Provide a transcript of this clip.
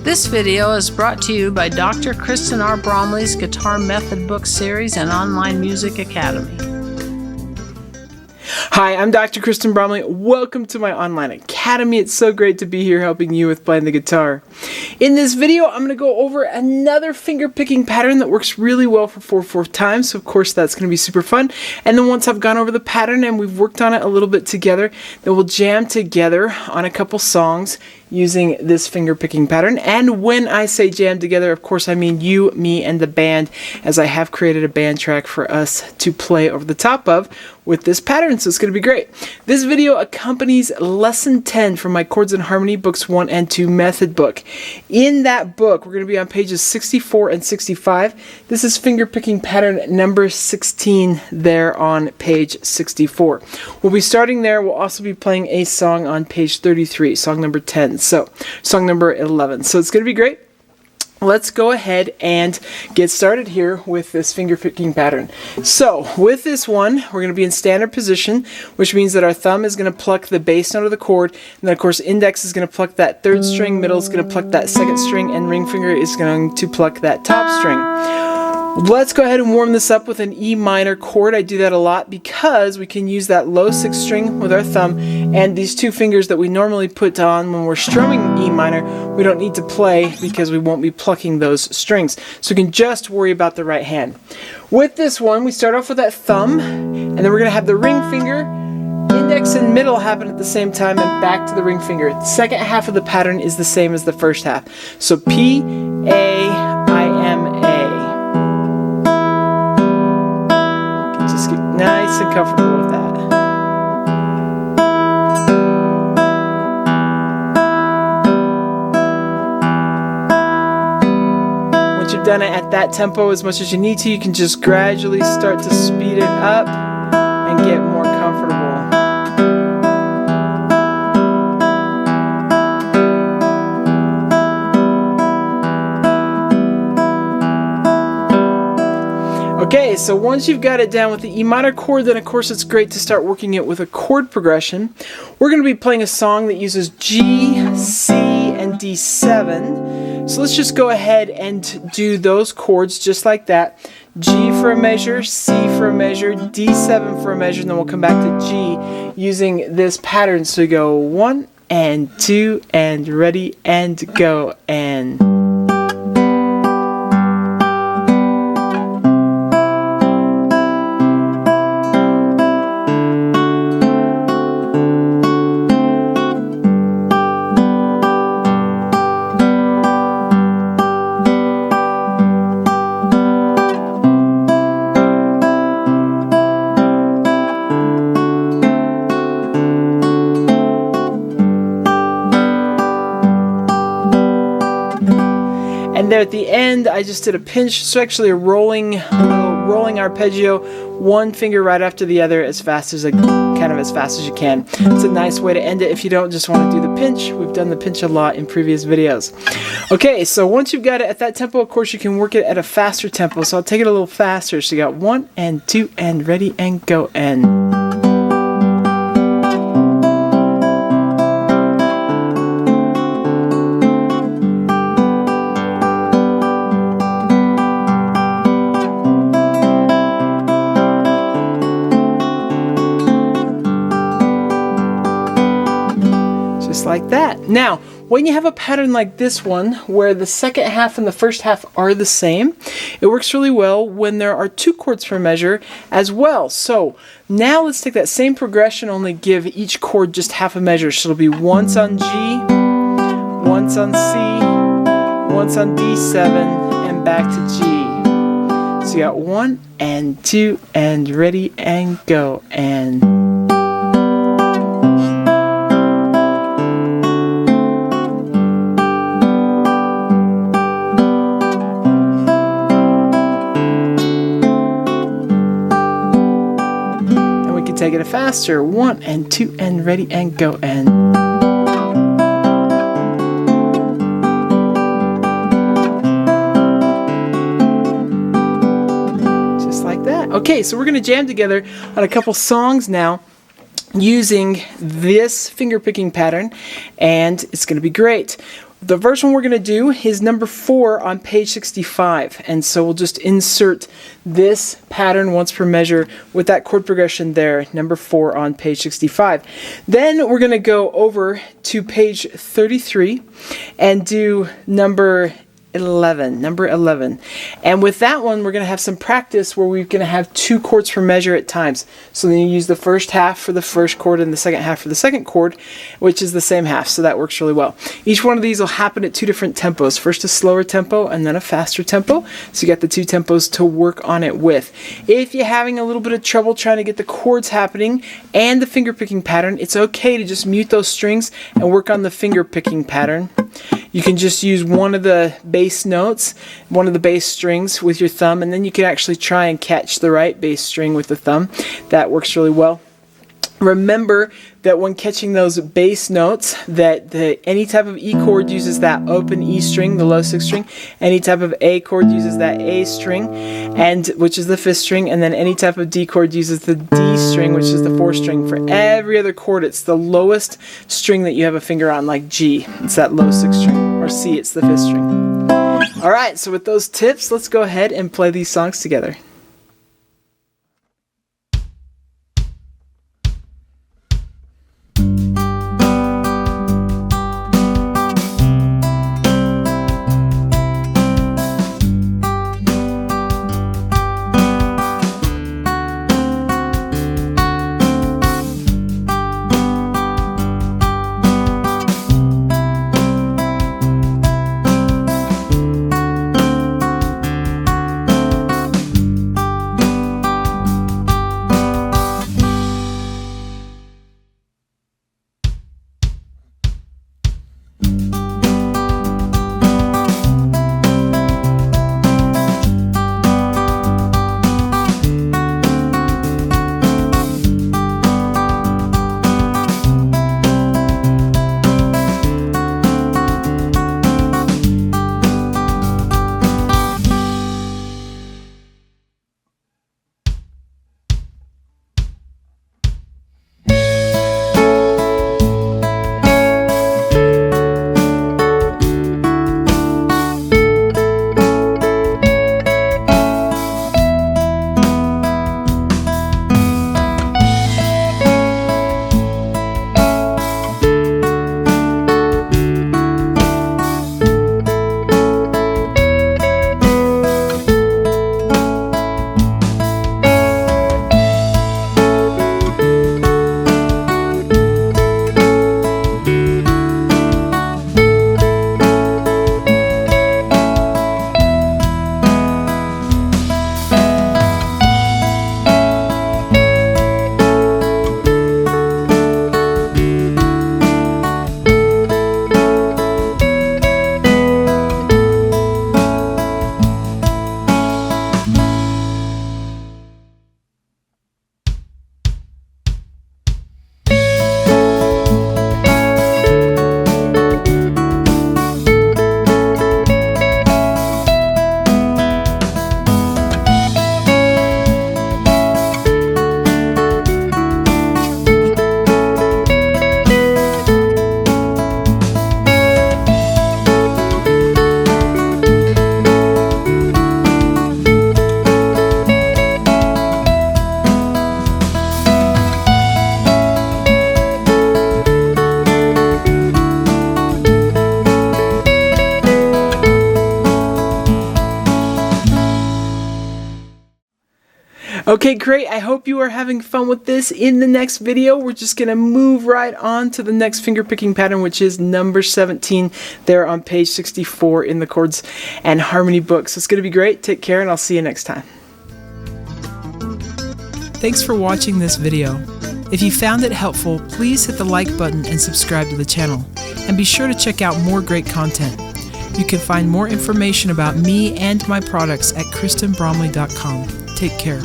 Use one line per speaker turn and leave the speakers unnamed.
This video is brought to you by Dr. Kristen R. Bromley's Guitar Method Book Series and Online Music Academy.
Hi, I'm Dr. Kristen Bromley. Welcome to my online academy. It's so great to be here helping you with playing the guitar. In this video, I'm going to go over another finger picking pattern that works really well for 4/4 time. So of course that's going to be super fun. And then once I've gone over the pattern and we've worked on it a little bit together, then we'll jam together on a couple songs using this finger picking pattern. And when I say jam together, of course I mean you, me, and the band, as I have created a band track for us to play over the top of with this pattern, so it's going to be great. This video accompanies lesson 10 from my Chords and Harmony Books 1 and 2 method book. In that book, we're going to be on pages 64 and 65. This is finger picking pattern number 16 there on page 64. We'll be starting there. We'll also be playing a song on page 33, song number 10. So, song number 11. So it's going to be great. Let's go ahead and get started here with this finger picking pattern. So with this one, we're going to be in standard position, which means that our thumb is going to pluck the bass note of the chord, and then of course index is going to pluck that third string, middle is going to pluck that second string, and ring finger is going to pluck that top string. Let's go ahead and warm this up with an E minor chord. I do that a lot because we can use that low 6th string with our thumb, and these two fingers that we normally put on when we're strumming E minor, we don't need to play because we won't be plucking those strings. So we can just worry about the right hand. With this one, we start off with that thumb, and then we're going to have the ring finger, index and middle happen at the same time, and back to the ring finger. The second half of the pattern is the same as the first half. So P, A, I, M, A. Just get nice and comfortable with that. Once you've done it at that tempo as much as you need to, you can just gradually start to speed it up and get more comfortable. Okay, so once you've got it down with the E minor chord, then of course it's great to start working it with a chord progression. We're going to be playing a song that uses G, C, and D7. So let's just go ahead and do those chords just like that. G for a measure, C for a measure, D7 for a measure, and then we'll come back to G using this pattern. So we go 1 and 2 and ready and go and... And there at the end, I just did a pinch, so actually a rolling arpeggio, one finger right after the other, as fast as you can. It's a nice way to end it if you don't just want to do the pinch. We've done the pinch a lot in previous videos. Okay, so once you've got it at that tempo, of course you can work it at a faster tempo. So I'll take it a little faster. So you got 1 and 2 and ready and go and... like that. Now, when you have a pattern like this one, where the second half and the first half are the same, it works really well when there are 2 chords per measure as well. So now let's take that same progression, only give each chord just half a measure. So it'll be once on G, once on C, once on D7, and back to G. So you got 1 and 2 and ready and go and... Take it faster. 1 and 2 and ready and go and... Just like that. Okay, so we're going to jam together on a couple songs now. using this finger picking pattern, and it's going to be great. The first one we're going to do is number 4 on page 65, and so we'll just insert this pattern once per measure with that chord progression there, number 4 on page 65. Then we're going to go over to page 33 and do number 11. And with that one, we're going to have some practice where we're going to have 2 chords per measure at times. So then you use the first half for the first chord and the second half for the second chord, which is the same half, so that works really well. Each one of these will happen at 2 different tempos. First a slower tempo and then a faster tempo. So you got the 2 tempos to work on it with. If you're having a little bit of trouble trying to get the chords happening and the finger picking pattern, it's okay to just mute those strings and work on the finger picking pattern. You can just use one of the bass notes, one of the bass strings with your thumb, and then you can actually try and catch the right bass string with the thumb. That works really well. Remember that when catching those bass notes, that any type of E chord uses that open E string, the low 6th string. Any type of A chord uses that A string, and which is the 5th string, and then any type of D chord uses the D string, which is the 4th string. For every other chord, it's the lowest string that you have a finger on, like G. It's that low 6th string, or C, it's the 5th string. All right, so with those tips, let's go ahead and play these songs together. Okay, great. I hope you are having fun with this. In the next video, we're just going to move right on to the next finger picking pattern, which is number 17 there on page 64 in the Chords and Harmony Books. So it's going to be great. Take care, and I'll see you next time. Thanks for watching this video. If you found it helpful, please hit the like button and subscribe to the channel. And be sure to check out more great content. You can find more information about me and my products at KristenBromley.com. Take care.